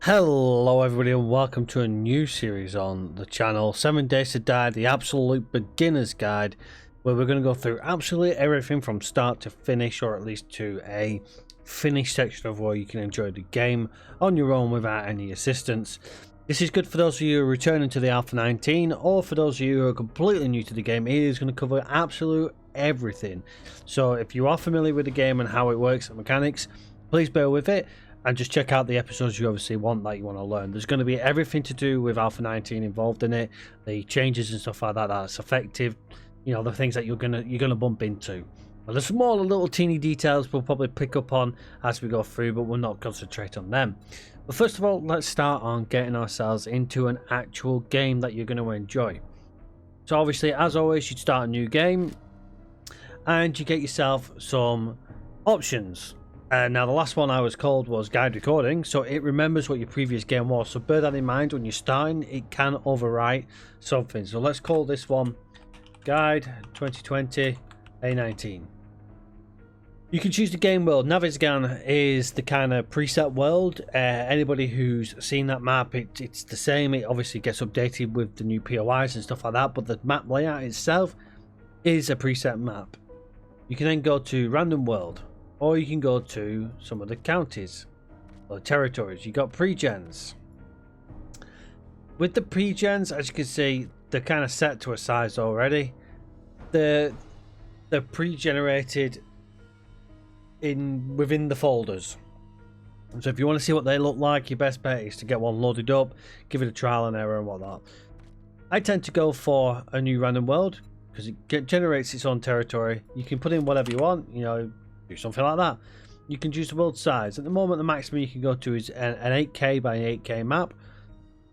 Hello everybody and welcome to a new series on the channel, 7 Days to Die, the absolute beginner's guide, where we're going to go through absolutely everything from start to finish, or at least to a finished section of where you can enjoy the game on your own without any assistance. This is good for those of you who are returning to the Alpha 19, or for those of you who are completely new to the game. It is going to cover absolute everything. So if you are familiar with the game and how it works and mechanics, please bear with it. And just check out the episodes you obviously want that you want to learn. There's going to be everything to do with Alpha 19 involved in it, the changes and stuff like that that's effective, you know, the things that you're gonna bump into. Well, there's some more little teeny details we'll probably pick up on as we go through, but we'll not concentrate on them. But first of all, let's start on getting ourselves into an actual game that you're going to enjoy. So obviously, as always, you'd start a new game and you get yourself some options. Now the last one I was called was guide recording, so it remembers what your previous game was, so bear that in mind when you're starting. It can overwrite something, so let's call this one guide 2020 A19. You can choose the game world. Navezgan is the kind of preset world. Anybody who's seen that map, it's the same. It obviously gets updated with the new POIs and stuff like that, but the map layout itself is a preset map. You can then go to random world, or you can go to some of the counties or territories. You got pre-gens. With the pre-gens, as you can see, they're kind of set to a size already. They're pre-generated within the folders. So if you want to see what they look like, your best bet is to get one loaded up, give it a trial and error and whatnot. I tend to go for a new random world because it generates its own territory. You can put in whatever you want, you know, do something like that. You can choose the world size. At the moment, the maximum you can go to is an 8K by 8K map.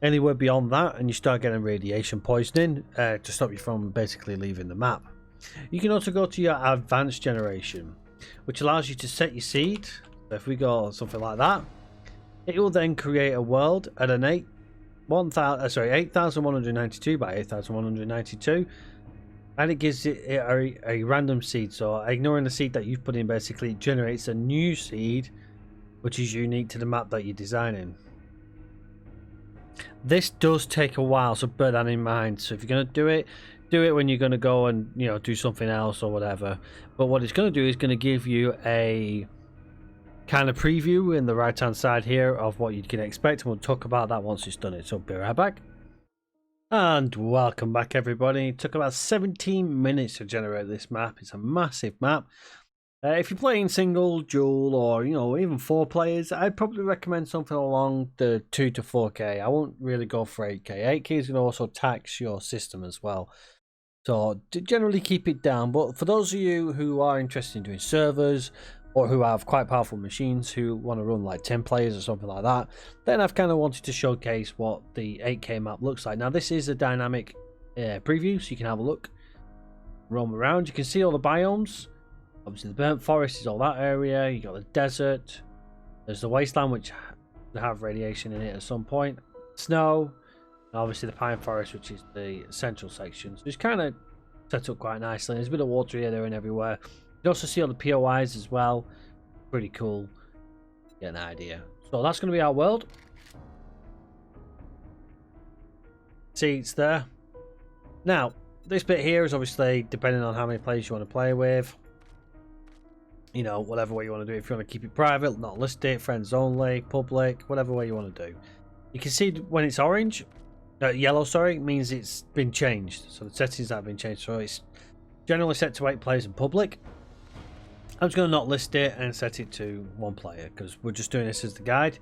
Anywhere beyond that and you start getting radiation poisoning to stop you from basically leaving the map. You can also go to your advanced generation, which allows you to set your seed. So if we go something like that, it will then create a world at an 8192 by 8192, and it gives it a random seed. So ignoring the seed that you've put in, basically it generates a new seed which is unique to the map that you're designing. This does take a while, so bear that in mind. So if you're going to do it when you're going to go and, you know, do something else or whatever. But what it's going to do is going to give you a kind of preview in the right hand side here of what you can expect, and we'll talk about that once it's done it. So be right back. And welcome back everybody. It took about 17 minutes to generate this map. It's a massive map. If you're playing single, dual, or, you know, even 4 players, I'd probably recommend something along the 2 to 4K. I won't really go for 8K. 8K is going to also tax your system as well, so generally keep it down. But for those of you who are interested in doing servers, or who have quite powerful machines who want to run like 10 players or something like that, then I've kind of wanted to showcase what the 8K map looks like. Now this is a dynamic preview, so you can have a look, roam around. You can see all the biomes. Obviously the burnt forest is all that area. You got the desert, there's the wasteland which will have radiation in it at some point, snow, and obviously the pine forest, which is the central section. So it's kind of set up quite nicely. There's a bit of water here, there and everywhere. You can also see all the POIs as well. Pretty cool. Get an idea. So that's going to be our world. See, it's there. Now, this bit here is obviously depending on how many players you want to play with. You know, whatever way you want to do it. If you want to keep it private, not list it, friends only, public, whatever way you want to do. You can see when it's orange, yellow, sorry, means it's been changed. So the settings have been changed. So it's generally set to 8 players in public. I'm just going to not list it and set it to 1 player because we're just doing this as the guide.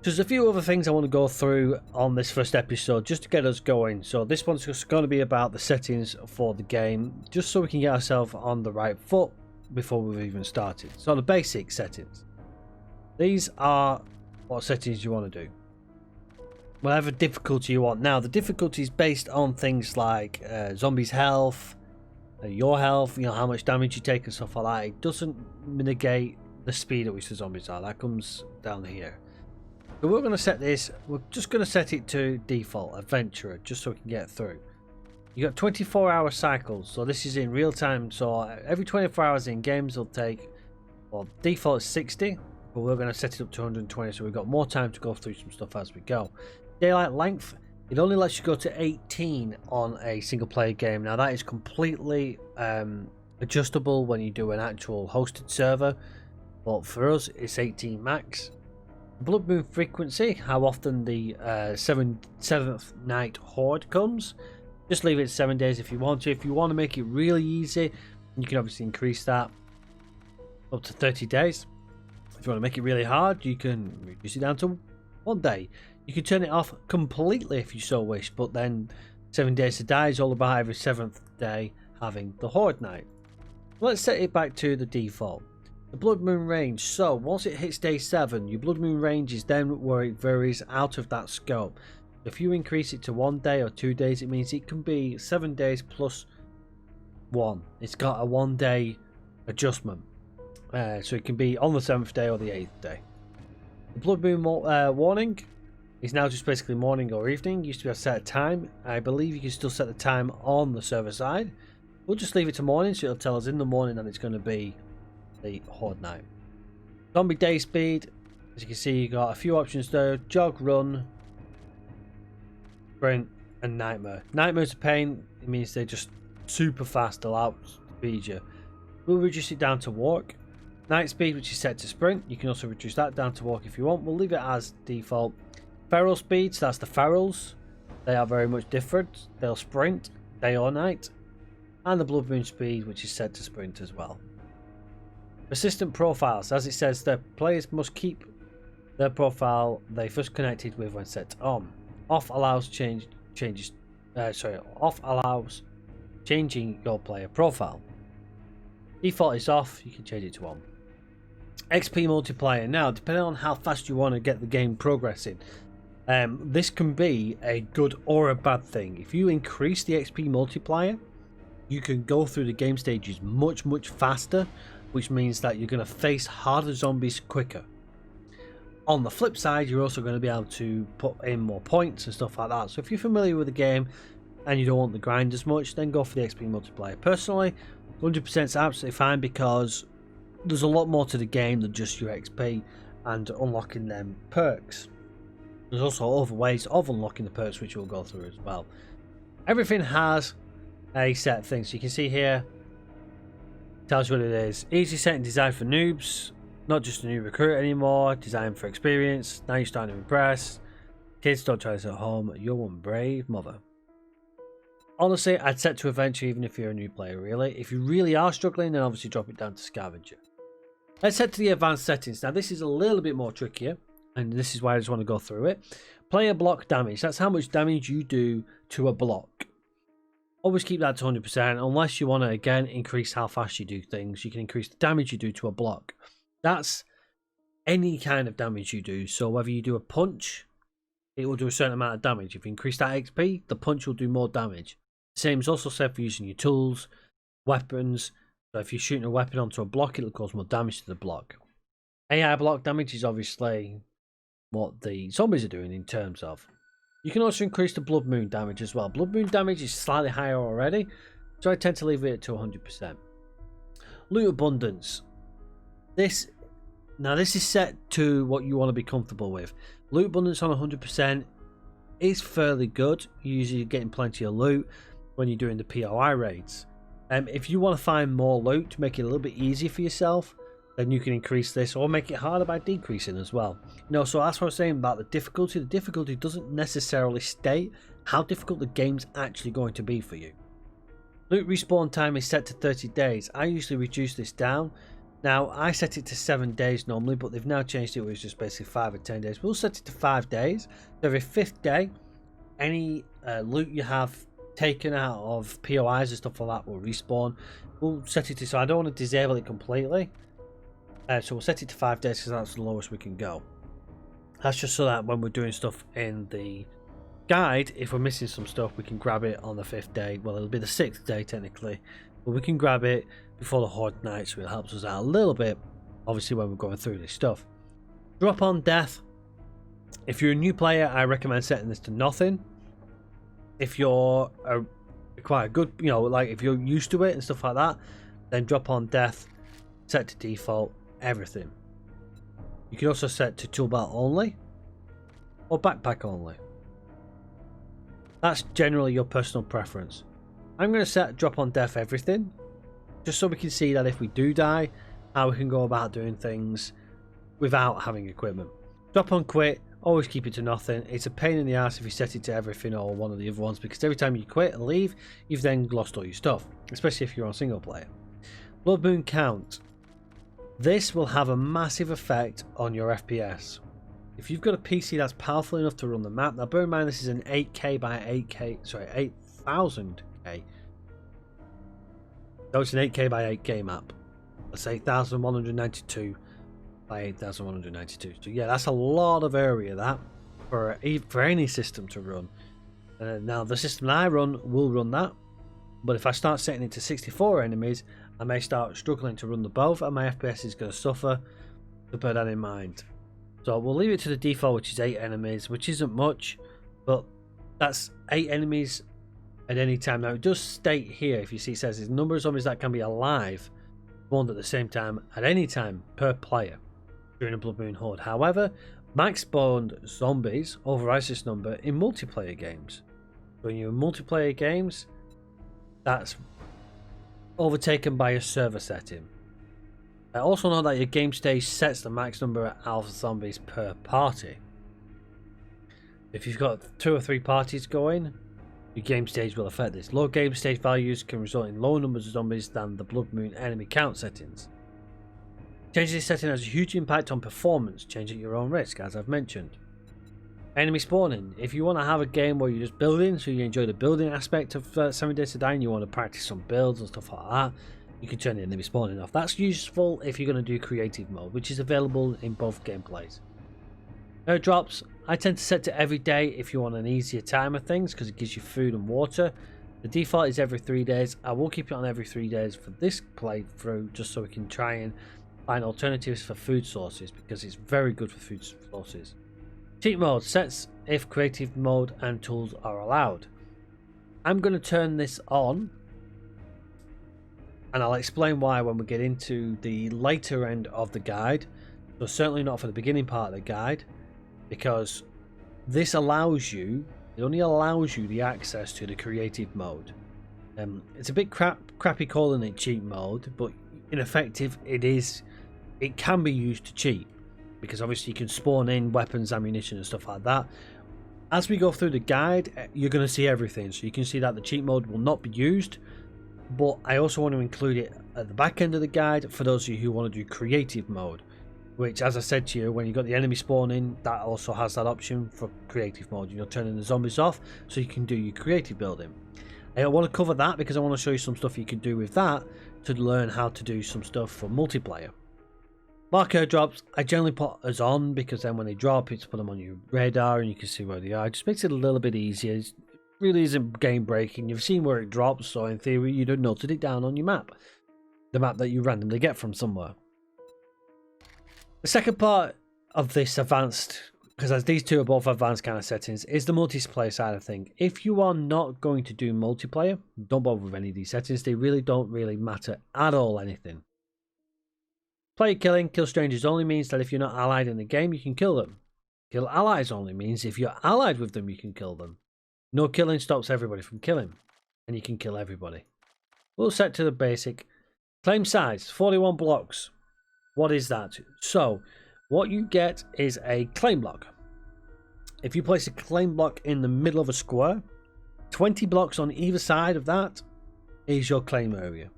There's a few other things I want to go through on this first episode just to get us going. So this one's just going to be about the settings for the game, just so we can get ourselves on the right foot before we've even started. So the basic settings. These are what settings you want to do. Whatever difficulty you want. Now the difficulty is based on things like zombies' health, your health, you know, how much damage you take and stuff like that. It doesn't negate the speed at which the zombies are. That comes down here. So we're going to set this, we're just going to set it to default, adventurer, just so we can get through. You got 24-hour cycles, so this is in real time. So every 24 hours in games will take, well, default is 60. but we're going to set it up to 120, so we've got more time to go through some stuff as we go. Daylight length, it only lets you go to 18 on a single player game. Now that is completely adjustable when you do an actual hosted server, but for us it's 18 max. Blood moon frequency, how often the seventh night horde comes, just leave it 7 days if you want to. If you want to make it really easy, you can obviously increase that up to 30 days. If you want to make it really hard, you can reduce it down to 1 day. You can turn it off completely if you so wish, but then 7 days to die is all about every 7th day having the horde night. Let's set it back to the default. The blood moon range, so once it hits day 7, your blood moon range is then where it varies out of that scope. If you increase it to 1 day or 2 days, it means it can be 7 days plus 1. It's got a 1 day adjustment, so it can be on the 7th day or the 8th day. The blood moon warning is now just basically morning or evening. Used to be a set time. I believe you can still set the time on the server side. We'll just leave it to morning, so it'll tell us in the morning that it's going to be the horde night. Zombie day speed, as you can see, you got a few options there: jog, run, sprint, and nightmare. Nightmare's a pain. It means they're just super fast, they'll outspeed you. We'll reduce it down to walk. Night speed, which is set to sprint, you can also reduce that down to walk if you want. We'll leave it as default. Feral speeds, that's the ferals. They are very much different. They'll sprint day or night. And the blood moon speed, which is set to sprint as well. Persistent profiles, as it says, the players must keep their profile they first connected with when set on. Off allows off allows changing your player profile. Default is off, you can change it to on. XP multiplier, now depending on how fast you want to get the game progressing, this can be a good or a bad thing. If you increase the XP multiplier, you can go through the game stages much faster, which means that you're going to face harder zombies quicker. On the flip side, you're also going to be able to put in more points and stuff like that. So if you're familiar with the game and you don't want the grind as much, then go for the XP multiplier. Personally, 100% is absolutely fine, because there's a lot more to the game than just your XP and unlocking them perks. There's also other ways of unlocking the perks, which we'll go through as well. Everything has a set thing, so you can see here, tells you what it is. Easy setting designed for noobs, not just a new recruit anymore, designed for experience. Now you're starting to impress. Kids, don't try this at home, you're one brave mother. Honestly, I'd set to adventure even if you're a new player, really. If you really are struggling, then obviously drop it down to scavenger. Let's head to the advanced settings. Now this is a little bit more trickier, and this is why I just want to go through it. Player block damage, that's how much damage you do to a block. Always keep that to 100%, unless you want to again increase how fast you do things. You can increase the damage you do to a block. That's any kind of damage you do. So whether you do a punch, it will do a certain amount of damage. If you increase that XP, the punch will do more damage. Same is also said for using your tools, weapons. So if you're shooting a weapon onto a block, it'll cause more damage to the block. AI block damage is obviously what the zombies are doing in terms of. You can also increase the blood moon damage as well. Blood moon damage is slightly higher already, so I tend to leave it to 100%. Loot abundance. This is set to what you want to be comfortable with. Loot abundance on 100% is fairly good. You're usually getting plenty of loot when you're doing the POI raids. If you want to find more loot to make it a little bit easier for yourself, then you can increase this or make it harder by decreasing as well. So that's what I was saying about the difficulty. The difficulty doesn't necessarily state how difficult the game's actually going to be for you. Loot respawn time is set to 30 days. I usually reduce this down. Now, I set it to 7 days normally, but they've now changed it where it's just basically 5 or 10 days. We'll set it to 5 days. So every 5th day, any loot you have taken out of POIs and stuff like that will respawn. We'll set it to, so I don't want to disable it completely. So we'll set it to 5 days because that's the lowest we can go. That's just so that when we're doing stuff in the guide, if we're missing some stuff, we can grab it on the 5th day. Well, it'll be the 6th day technically, but we can grab it before the horde night, so it helps us out a little bit, obviously, when we're going through this stuff. Drop on death. If you're a new player, I recommend setting this to nothing. If you're quite a good, like if you're used to it and stuff like that, then drop on death, set to default, everything. You can also set to tool belt only or backpack only. That's generally your personal preference. I'm going to set drop on death everything, just so we can see that if we do die, how we can go about doing things without having equipment. Drop on quit, always keep it to nothing. It's a pain in the ass if you set it to everything or one of the other ones, because every time you quit and leave, you've then lost all your stuff, especially if you're on single player. Blood Moon count. This will have a massive effect on your FPS. If you've got a PC that's powerful enough to run the map, now bear in mind this is an 8K by 8K, sorry, 8000K. So it's an 8K by 8K map. Let's say 8192 by 8192. So yeah, that's a lot of area that for any system to run. Now the system that I run will run that, but if I start setting it to 64 enemies, I may start struggling to run the both, and my FPS is going to suffer. So bear that in mind. So we'll leave it to the default, which is 8 enemies, which isn't much, but that's 8 enemies at any time. Now it does state here, if you see, it says there's a number of zombies that can be alive, spawned at the same time at any time per player during a Blood Moon Horde. However, max spawned zombies overrides this number in multiplayer games. When you're in multiplayer games, that's overtaken by a server setting. I also know that your game stage sets the max number of alpha zombies per party. If you've got 2 or 3 parties going, your game stage will affect this. Low game stage values can result in lower numbers of zombies than the Blood Moon enemy count settings. Changing this setting has a huge impact on performance, change at your own risk, as I've mentioned. Enemy spawning. If you want to have a game where you're just building, so you enjoy the building aspect of 7 Days to Die and you want to practice some builds and stuff like that, you can turn the enemy spawning off. That's useful if you're going to do creative mode, which is available in both gameplays. Airdrops, I tend to set to every day if you want an easier time of things, because it gives you food and water. The default is every 3 days. I will keep it on every 3 days for this playthrough, just so we can try and find alternatives for food sources, because it's very good for food sources. Cheat mode sets if creative mode and tools are allowed. I'm going to turn this on, and I'll explain why when we get into the later end of the guide. So certainly not for the beginning part of the guide, because this allows you, it only allows you the access to the creative mode. It's a bit crappy calling it cheat mode, but ineffective it can be used to cheat, because obviously you can spawn in weapons, ammunition and stuff like that. As we go through the guide, you're going to see everything, so you can see that the cheat mode will not be used, but I also want to include it at the back end of the guide for those of you who want to do creative mode, which, as I said to you, when you got the enemy spawning, that also has that option for creative mode. You're turning the zombies off so you can do your creative building. I want to cover that because I want to show you some stuff you can do with that to learn how to do some stuff for multiplayer. Mark airdrops, I generally put us on, because then when they drop, it's put them on your radar and you can see where they are. It just makes it a little bit easier. It really isn't game breaking. You've seen where it drops, so in theory you'd have noted it down on your map, the map that you randomly get from somewhere. The second part of this advanced, because as these two are both advanced kind of settings, is the multiplayer side of things. If you are not going to do multiplayer, don't bother with any of these settings. They really don't matter at all anything. Player killing, kill strangers only means that if you're not allied in the game, you can kill them. Kill allies only means if you're allied with them, you can kill them. No killing stops everybody from killing, and you can kill everybody. We'll set to the basic. Claim size, 41 blocks. What is that? So, what you get is a claim block. If you place a claim block in the middle of a square, 20 blocks on either side of that is your claim area.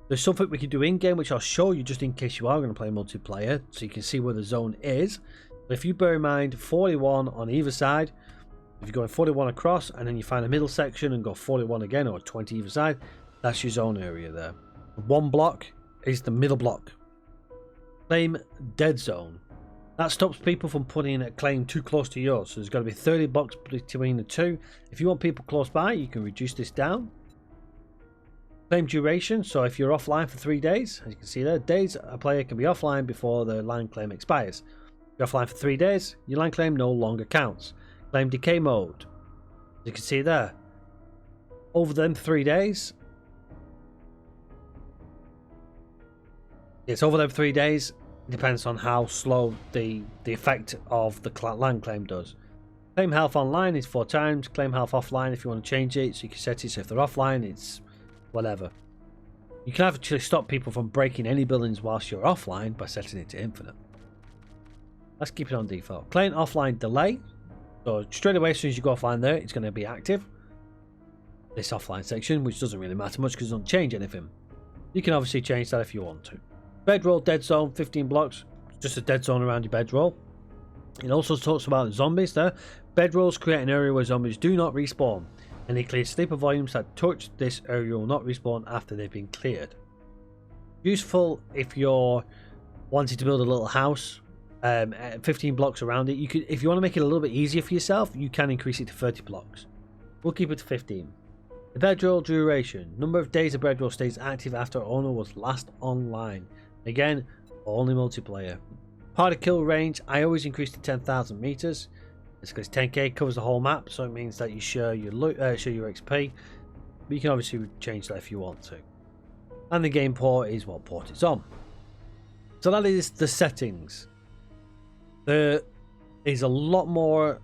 There's something we can do in-game, which I'll show you just in case you are going to play multiplayer, so you can see where the zone is. But if you bear in mind 41 on either side, if you're going 41 across and then you find a middle section and go 41 again, or 20 either side, that's your zone area there. 1 block is the middle block. Claim dead zone. That stops people from putting a claim too close to yours, so there's got to be 30 blocks between the two. If you want people close by, you can reduce this down. Claim duration, so if you're offline for 3 days, as you can see there, days a player can be offline before the land claim expires. If you're offline for 3 days, your land claim no longer counts. Claim decay mode, as you can see there, over them 3 days, it's over them 3 days, It depends on how slow the effect of the land claim does. Claim health online is 4 times. Claim health offline if you want to change it. So you can set it so if they're offline, it's whatever. You can actually stop people from breaking any buildings whilst you're offline by setting it to infinite. Let's keep it on default. Claim offline delay. So straight away as soon as you go offline there, it's going to be active. This offline section, which doesn't really matter much because it doesn't change anything. You can obviously change that if you want to. Bedroll dead zone, 15 blocks. Just a dead zone around your bedroll. It also talks about zombies there. Bedrolls create an area where zombies do not respawn. Any cleared sleeper volumes that touch this area will not respawn after they've been cleared. Useful if you're wanting to build a little house, 15 blocks around it. You could, if you want to make it a little bit easier for yourself, you can increase it to 30 blocks. We'll keep it to 15. The bedroll duration. Number of days a bedroll stays active after owner was last online. Again, only multiplayer. Party kill range, I always increase to 10,000 meters. It's because 10k covers the whole map, so it means that you share your loot, share your XP. But you can obviously change that if you want to. And the game port is what port it's on. So that is the settings. There is a lot more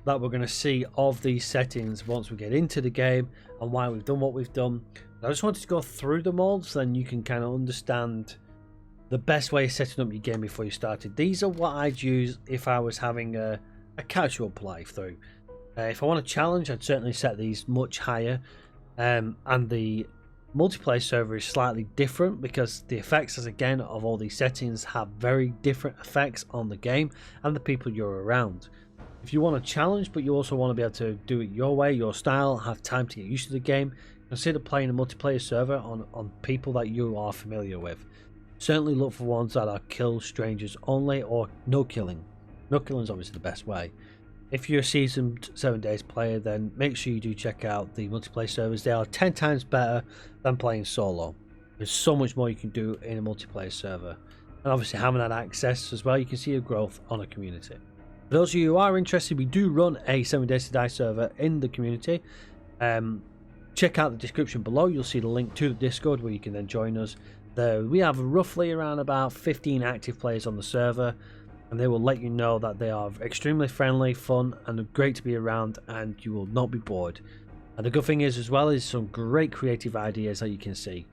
that we're going to see of these settings once we get into the game and why we've done what we've done. I just wanted to go through them all so then you can kind of understand the best way of setting up your game before you started. These are what I'd use if I was having a casual playthrough. If I want a challenge, I'd certainly set these much higher. And the multiplayer server is slightly different because the effects, as again, of all these settings have very different effects on the game and the people you're around. If you want a challenge, but you also want to be able to do it your way, your style, have time to get used to the game, consider playing a multiplayer server on people that you are familiar with. Certainly look for ones that are kill strangers only or no killing. No killing is obviously the best way. If you're a seasoned 7 Days player, then make sure you do check out the multiplayer servers. They are 10 times better than playing solo. There's so much more you can do in a multiplayer server. And obviously having that access as well, you can see your growth on a community. For those of you who are interested, we do run a 7 Days to Die server in the community. Check out the description below. You'll see the link to the Discord where you can then join us. We have roughly around about 15 active players on the server, and they will let you know that they are extremely friendly, fun, and great to be around, and you will not be bored. And the good thing is as well is some great creative ideas that you can see.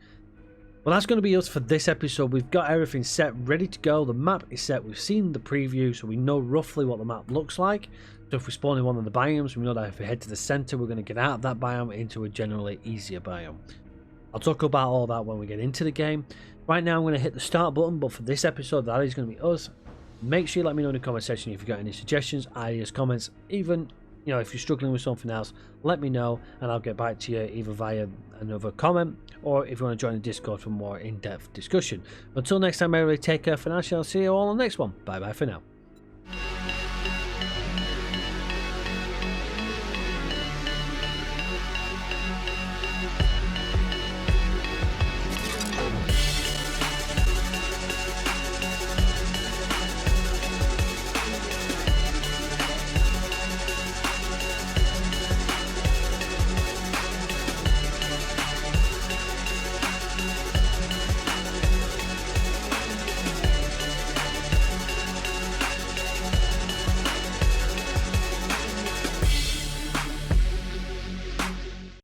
Well, that's going to be us for this episode. We've got everything set, ready to go. The map is set. We've seen the preview, so we know roughly what the map looks like. So if we spawn in one of the biomes, we know that if we head to the center, we're going to get out of that biome into a generally easier biome. I'll talk about all that when we get into the game. Right now I'm going to hit the start button, but for this episode that is going to be us. Make sure you let me know in the comment section if you've got any suggestions, ideas, comments, even if you're struggling with something else, let me know and I'll get back to you either via another comment or if you want to join the Discord for more in-depth discussion. Until next time, everybody, take care for now. I'll see you all on the next one. Bye bye for now.